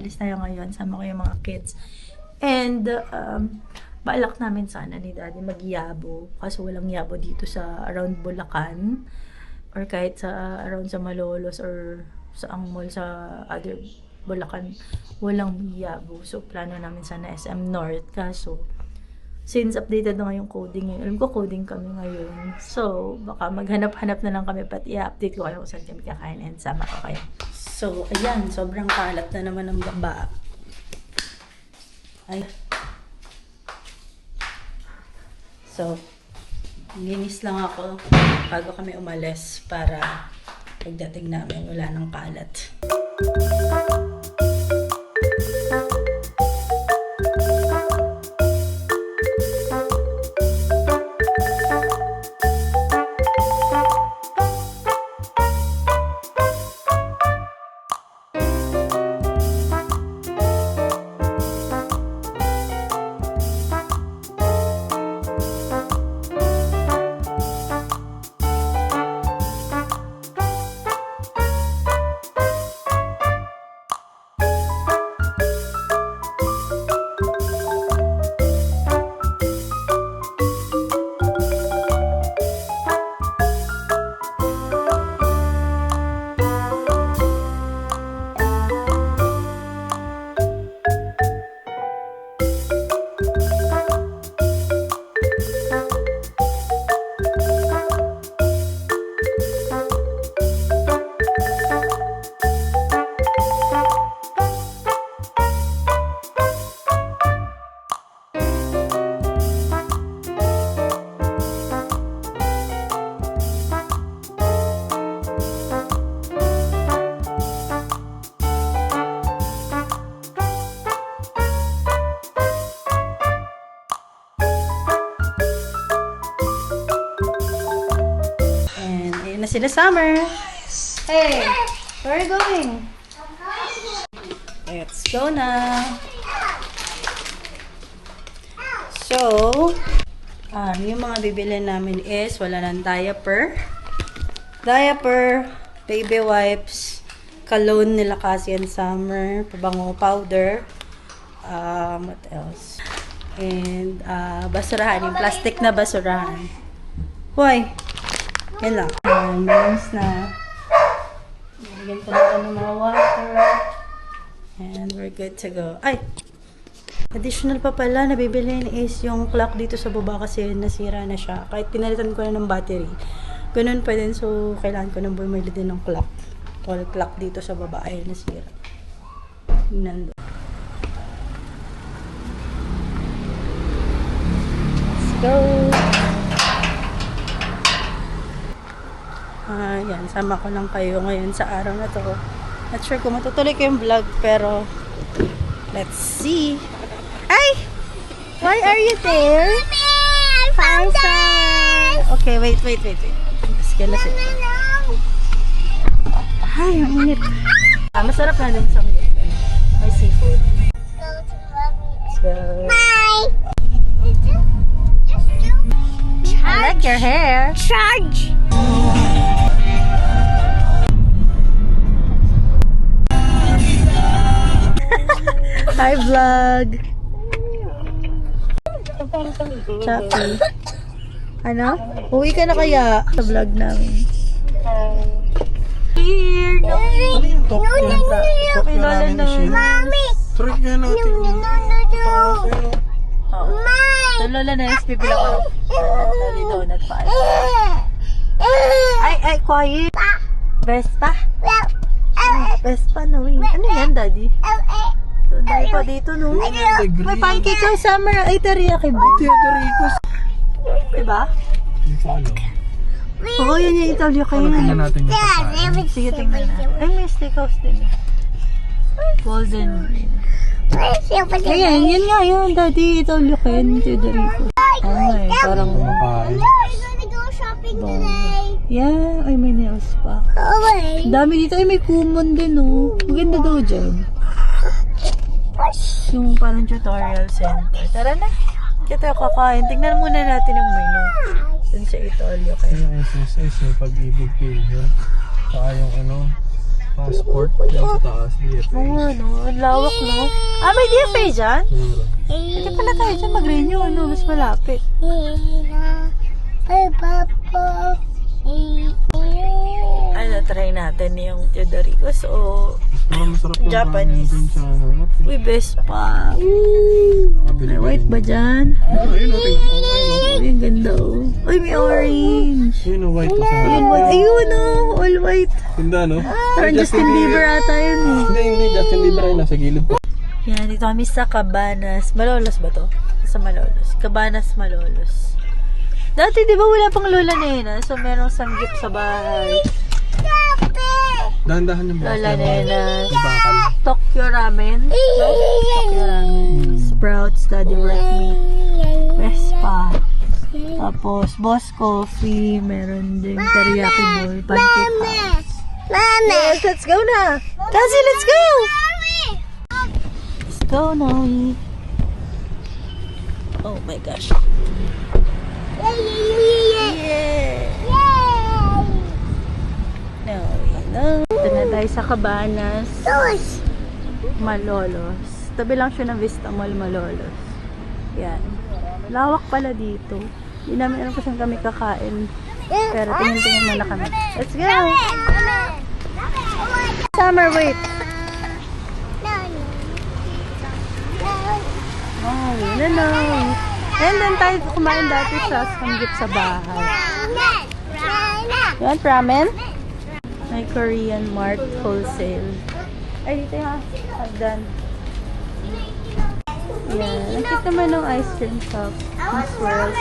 Alis tayo ngayon, sama ko yung mga kids. And, balak namin sana ni Daddy mag-yabo. Kaso walang yabo dito sa around Bulacan. Or kahit sa around sa Malolos or sa ang mall sa other Bulacan. Walang yabo. So, plano namin sana SM North. Kaso, since updated na nga yung coding ngayon, alam ko coding kami ngayon. So, baka maghanap-hanap na lang kami pati i-update ko kayo kung saan kami kakain and sama ko kayo. So, ayan, sobrang kalat na naman ng baba. Ay. So, linis lang ako bago kami umalis para pagdating namin wala nang kalat. Na sila Summer. Hey, where are you going? Let's go na. So, yung mga bibili namin is wala ng diaper, baby wipes, cologne nila Cassie and Summer, pabango powder, what else? And basurahan, yung plastic na basurahan. Why? Yan lang. Means na nilagyan ko na ng mga water. And we're good to go. Ay! Additional pa pala na bibilhin is yung clock dito sa baba kasi nasira na siya. Kahit pinalitan ko na ng battery. Ganun pa din. So, kailangan ko nang bumili din ng clock. Wall clock dito sa baba. Ay, nasira. Nandun. Let's go! Yan, sama ko lang kayo ngayon sa araw na to. Not sure kung matutuloy ko yung vlog, pero let's see. Ay! Why are you there? I found it! Okay, wait. Let's get it. Ay, ang init. Masarap na din sa mga. May seafood. Let's go. Bye! I like your hair. Charge! Hi, vlog! Chappy. Ano? Uwi ka na kaya sa vlog namin. Here! Ano yung talk niya? Talk Kay niya Lola namin na. ni Sheila. Mommy! Trick nga natin. Sa Lola na, pipila ko. Daddy donut pa. Ay, quiet! Vespa? Vespa na, wait. Ano yan, Daddy? Dahil pa dito, no? May pancake kay Summer. Ay, teriyaki ba? Ricos. Diba? Hindi ko alam. Oo, yan yung teriyaki. Tingnan natin yung pagkain. Sige, tingnan na. Ay, may steakhouse din. Golden. Ayan, yun nga yun, Daddy. Teriyaki. Teriyaki. Ay, parang... Pakain. Shopping today. Yeah, ay may nails pa. Okay. Dami dito. Ay, may kumon din, oh. Maganda daw dyan. Yung parang tutorial center. Tara na. Kita kakain. Tingnan muna natin ang menu. Dun sa Itolyo kayo. Yung SSS, yung pag-ibig pilgrim. Saka yung passport. Yung sa taas, DFA. Oo nga, no? Ang lawak, no? Ah, may DFA dyan? Meron. Hindi pala tayo dyan mag-renew, ano? Mas malapit. Ano, try natin yung Teodoricos o Parang masarap yung Japanese. ramen dun sa ano. uy, Vespa. May May white ba dyan? Ayun, tingnan mo. Ayun, Uy, ang ganda, oh. Uy, may orange. Ayun, white pa sa Ayun, white. Ayun, oh. All white. Tinda, no? Parang Justin Bieber ata yun, eh. Hindi. Justin Bieber ay nasa gilid pa. Yan, dito kami sa Cabanas. Malolos ba to? Sa Malolos. Cabanas, Malolos. Dati, di ba wala pang lola Nena? So, merong sanggip sa bahay. Dahan-dahan yung Lola Nena. bakal. Tokyo Ramen. Tokyo Ramen. Sprouts, Daddy Work Me. Vespa. Tapos, Boss Coffee. Meron din teriyaki boy. Pancake house. Yes, let's go na. Kasi, let's go! Let's go, Noe. Oh my gosh. Yeah. No. Ito na tayo sa Cabanas, Malolos. Tabi lang siya ng Vista Mall, Malolos. Yan. Lawak pala dito. Hindi namin alam kung saan kami kakain. Pero tingin-tingin muna kami. Let's go! Summer, wait. Oh, yun na. And then tayo kumain dati sa sanggip sa bahay. Yan, ramen. May Korean Mart Wholesale. Ay, dito ha. Hagdan. Yan. Ang cute naman ng ice cream shop. Ang swirls.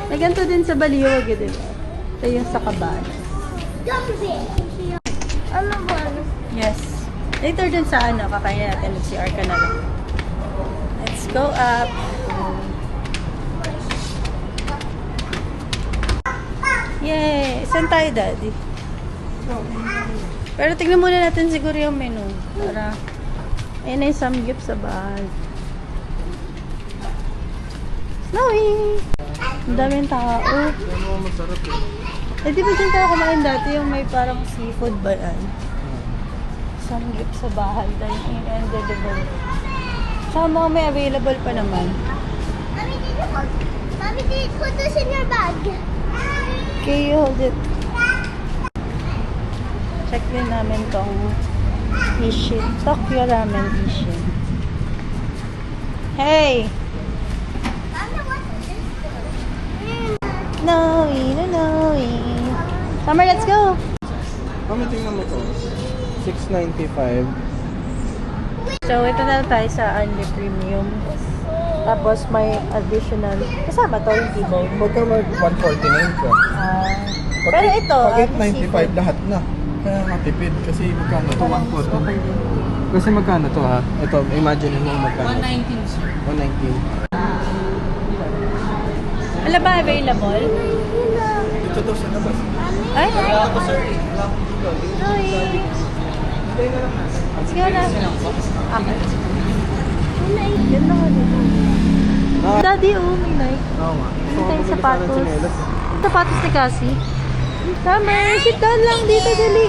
May ganito din sa Baliwag, eh, diba? Ito yung sa Cabanas. Yes. Later dun sa ano, kakain natin. Mag-CR ka na lang. Let's go up. Yay! Saan tayo, Daddy? Pero tignan muna natin siguro yung menu. Para, ayun na yung samgyup sa bahay. Snowy! Ang daming tao. Ano masarap eh. Eh, di ba dyan tayo kumain dati yung may parang seafood ba yan? Samgyup sa bahay. Dahil yung in-edible. Saka mga may available pa naman. Mommy, did put this in your bag? Okay, you hold it. Check din namin tong Ishin. Tokyo Ramen Ishin. Hey! Noe. Summer, let's go! Mami, tingnan mo to. $6.95. So, ito na lang tayo sa Unli Premium. Tapos, may additional. Kasama to, yung T-bone. Pagka mag 149 ka. Pero ito, Pag seafood. 895 lahat na. Kaya matipid. Kasi magkano to? 149. Kasi magkano to ha? Ito, imagine mo magkano. 119, sir. 119. Wala ba available? Ito to sa labas. Ay! Wala ko sir eh. Wala ko dito. Let's go na. Okay. Ganda nga dito. Daddy, oh, may Nike. Oo nga. Hindi tayong sapatos. Sapatos ni Cassie. Summer, sit down lang dito, dali.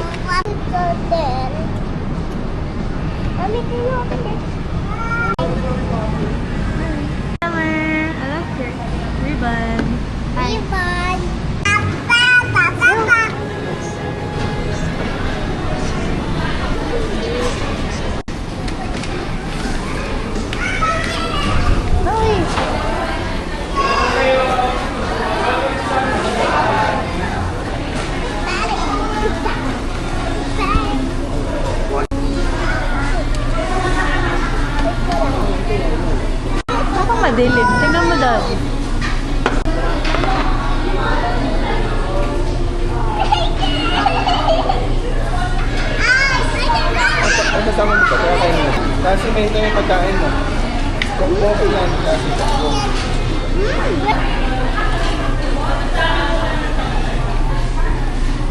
Mommy, can you open it? Summer, I love your ribbon. Ribbon. Baka madilim. Tingnan mo, Daddy. Kasama mo pa, kaya kayo mo. Kasi may ito yung pagkain mo. Kung coffee lang, kasi takbo.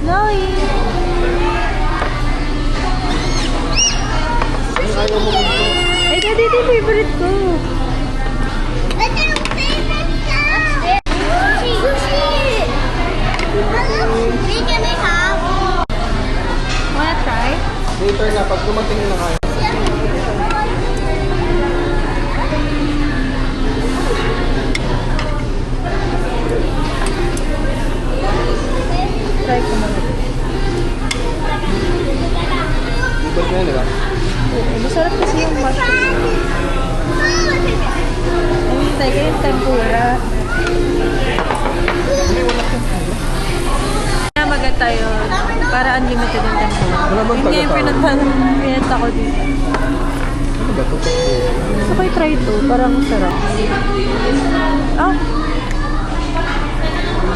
Noe! Ayaw mo mo. Ay, Daddy, ito yung favorite ko. Ito yung favorite ka! Sushi! Later na, pag dumating na kayo. Try ko muna. Ibig na yun, di ba? Masarap kasi yung mushroom. Ang tayo yung tempura. Magat tayo para unlimited yung tempura. Wala bang Hindi yung taga-tawag? pinata ko dito. Ano ba ito? Gusto ko i-try ito. Parang sarap. Ah,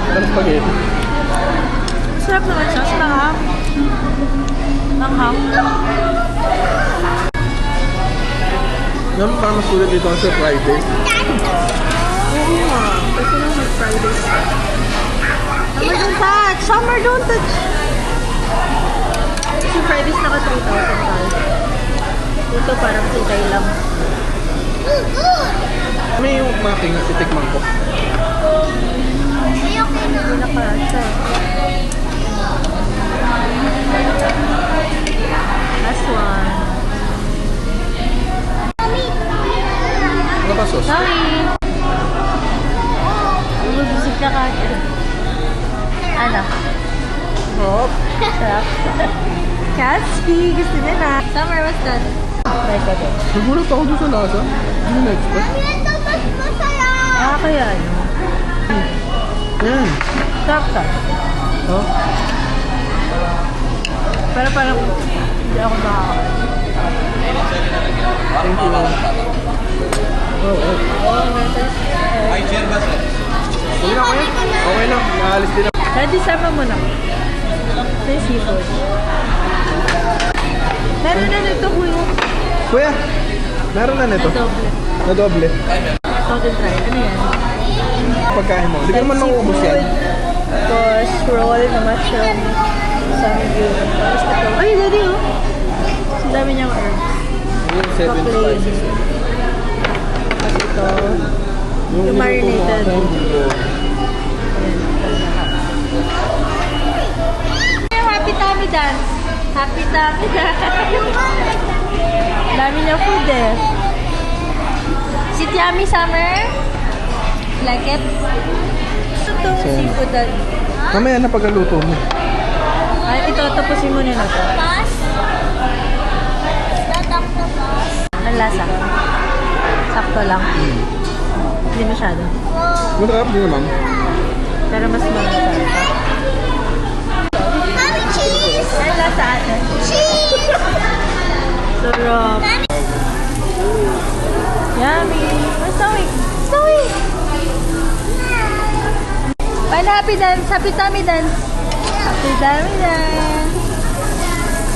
Ano spaghetti? sarap naman siya. Manghang. Manghang. Yung parang mas sulit dito sa Friday. Oo nga. Kasi nung mag-Friday. Summer don't touch! Summer don't touch! Kasi Fridays naka 3,000 tayo. Dito parang 2K lang. May yung making na titikman ko. Ayoko na. Hindi naka-acha. Last one. Ano ba sauce? Sorry! Bubusog ka kagad. Ano? Hop! Sarap. Katski! Gusto niya na. Summer, what's that? Try ko din. Nagulat ako doon sa lasa. Hindi na-expect. Ito mas masarap. Ah, kaya ano? Yan. Sarap ka. Oh. Pero parang hindi ako makakain. Thank you. Oh, oh. Sige na, kuya. Okay na. Naalis din ako. Ready, sama mo na. Ito yung seafood. Meron na nito, kuya. Kuya, meron na nito. Doble. Na doble. Ito din try. Ano yan? Pagkain mo. Hindi ka naman maubos yan. Tapos roll na mushroom. Samgyup. Tapos ito. Ay, daddy oh. Ang dami niyang herbs. Yung 7 spices. Tapos ito. Yung marinated. Ayan. Happy tummy dance. Happy tummy dance. Dami niya food eh. Is it yummy, Summer? Like it? Ito, seafood dad. Mamaya na pagkaluto mo. Ay, ito, tapusin mo na to. Octopus. That octopus. Ang lasa. Sakto lang. Hindi masyado. Masarap din naman. Pero mas masarap. Mommy, cheese. Ang lasa ate. Cheese. Sarap. Yummy. Oh, Zoe. Zoe. Paano happy dance? Happy tummy dance. Happy tummy dance.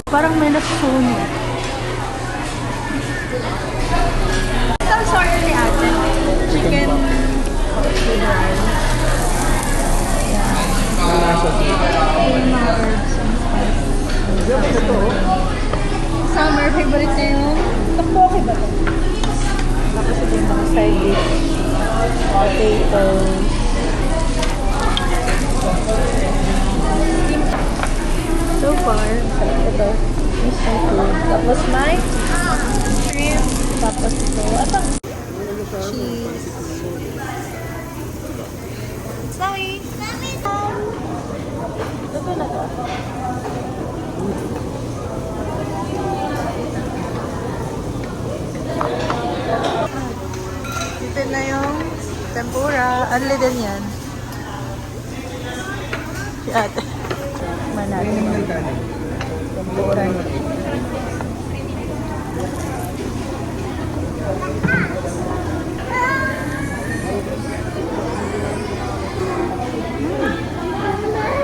Parang may nasusunod. Ito ang short ni ate. Chicken with rice. Ang lasa siya. Yung mga herbs and spices. Ito oh. Summer favorite na yung tokboki ba ito? Tapos ito yung mga side dish. Potatoes. So far, ito. Is my food. Tapos may shrimp. Tapos ito. Ito. Cheese. Sorry. Ito na to. Dito na yung tempura. Anli din yan. Si ate. Manalo. Tempura niya.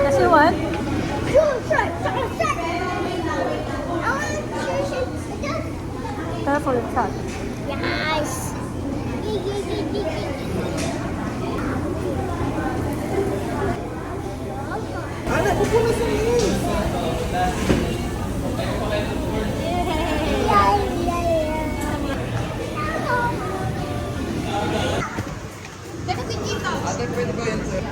Kasi what? Careful, it's hot. Yes. Ana, pupunas na yun. Ate, pwede ba yan, sir?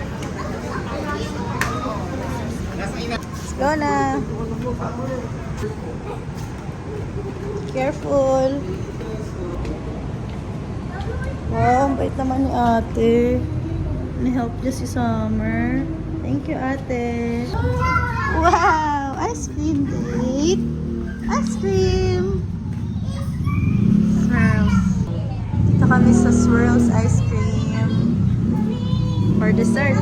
Let's go na. Careful. Wow, ang bait naman ni ate. Ni-help niya si Summer. Thank you, ate. Wow! Ice cream date. Ice cream. Swirls. Dito kami sa Swirls Ice Cream. For dessert.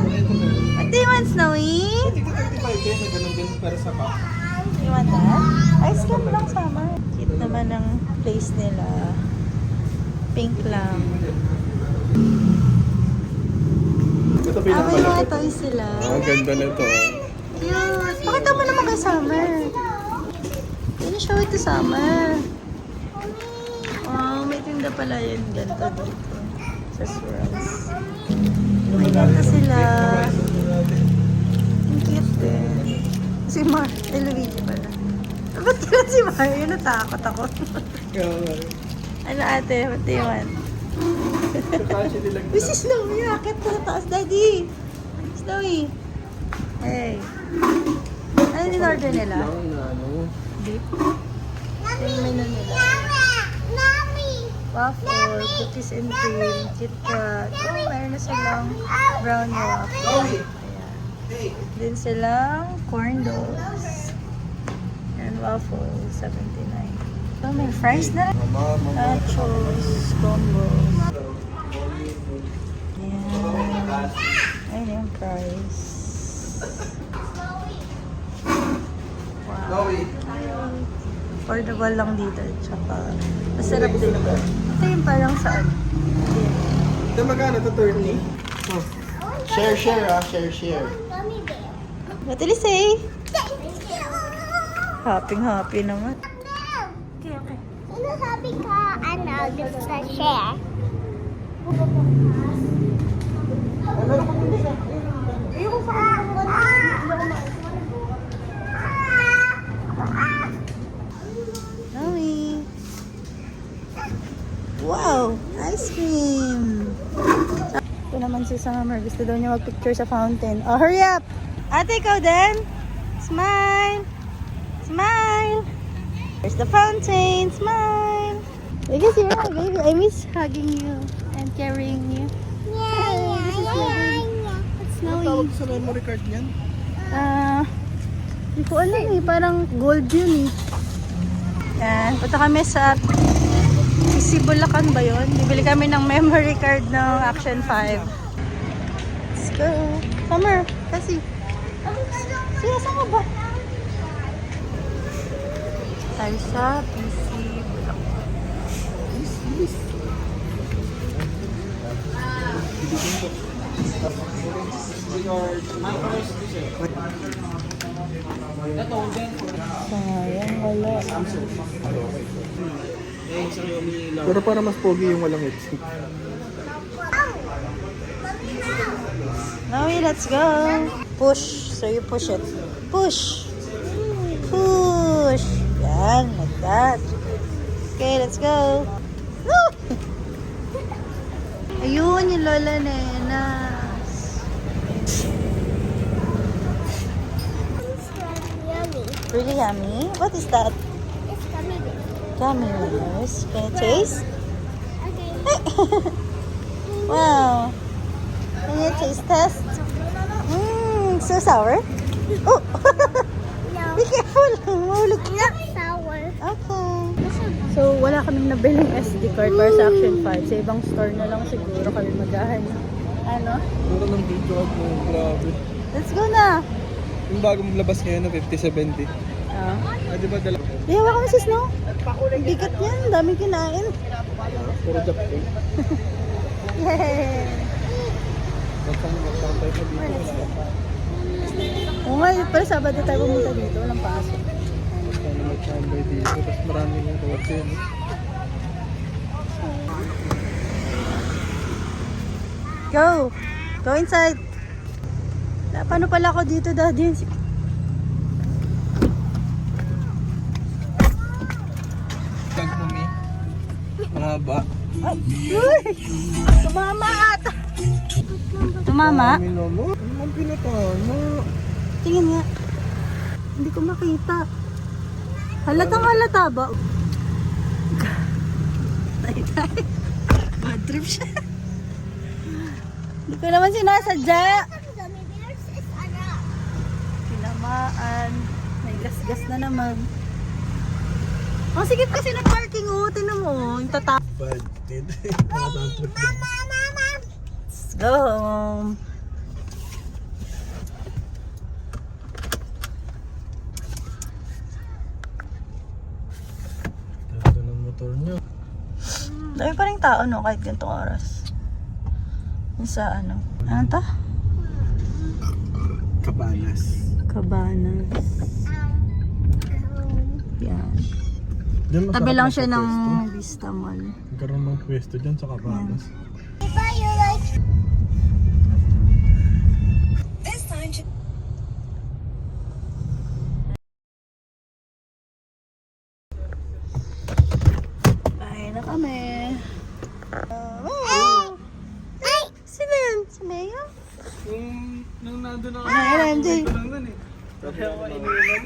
What do you want, Snowy? Ito 35 kayo, may ganun din para sa cup. You want that? Ice cream lang, Summer. Cute naman ang place nila. Pink lang. Ito May mga pinakamalaki. toys sila. Ang ganda nito. Cute. Pakita mo naman kay Summer. Can you show it to Summer? Wow, may tinda pala yun. Ganito dito. Sa Swirls. May ganito sila. Ang cute din. Si Luigi pala. Ba't kaya si Mario? Natakot ako. Ano ate? What do you want? Uy, si Snowy. Akit ko sa taas, Daddy. Snowy. Hey. Ano in-order nila? Beef? Yung menu nila. Waffle, cookies and cream, KitKat. Oh, mayroon na silang brownie waffle. Ayan. Din silang corn dogs. And waffle, 79. Oh, may fries na rin. Nachos, combos. Ayan. Ayun yung price. Wow. Affordable lang dito. Tsaka, masarap din naman. Ito yung parang saan? Ito magkano? Ito 30? Oh. Share ah. Share. Gummy bear. What did he say? Thank you. Happy naman. Okay. Sino sabi ka, ano, gusto sa share? Ayoko sa Noe. Wow! Ice cream! Ito naman si Summer. Gusto daw niya mag-picture sa fountain. Oh, hurry up! Ate, ikaw din! Smile! Smile! There's the fountain! Smile! Because you're my baby. I miss hugging you and carrying you. It's Tawag snowing. sa memory card niyan? Hindi ko alam eh. Parang gold yun eh. Yan. Punta kami sa Bulacan ba yun? Bibili kami ng memory card ng Action 5. Let's go. Summer, kasi. Siya, saan ka ba? Tayo sa PC Bulacan. Sayang, wala. Pero para mas pogi yung walang lipstick. Now let's go. Push. So you push it. Push. Push. Yan, like that. Okay, let's go. Woo! Ayun, yung Lola Nenas. Yummy. Really yummy. What is that? It's gummy bear. Gummy bears. Can you taste? Okay. Wow. Can you taste test? So sour? Oh! No. Be careful! Mahulog ka. Not sour. Okay. So, wala kaming nabiling SD card para sa Action 5. Sa ibang store na lang siguro kami maghahanap. Ano? Puro ng video at mo. Grabe. Let's go na! Yung bagong labas ngayon na 50-70. Ah. Di ba dala? Iyawa kami sa snow. Ang bigat yan. Ang daming kinain. Puro jump eh. Yay! Magpapantay pa dito. Let's go. Oo nga, para Sabado tayo pumunta dito. Walang pasok. Sana magpapantay dito. Tapos maraming yung kawat yun. Go! Go inside! Paano pala ako dito, Daddy? Tag mo, Mi. Mahaba. Ay! Uy! Tumama ata! Tumama? Mami naman. Ano ang pinatama? Tingin nga. Hindi ko makita. Halatang halata ba? Tay. Bad trip siya. Hindi ko naman sinasadya. Gummy bears is ano. Tinamaan. May gas-gas na naman. Ang sigip kasi ng parking, oh. Tinan mo, yung tata. Bad trip. Nakasound trip din. Mama. Let's go home. Ganda ng motor niyo. Dami pa rin tao, no? Kahit ganitong oras. Yung sa ano? Ano to? Cabanas. Cabanas. Yan. Diyan Tabi masarap lang siya ng magpwesto. Vista Mall. Magkaroon ng pwesto dyan sa Cabanas. Diba you like Bahay na kami. Ay! Sino yan? Si Maya? Nung nandun ako. Ano yan, MJ? Ito lang nun eh. Sabi ako iniwan yun.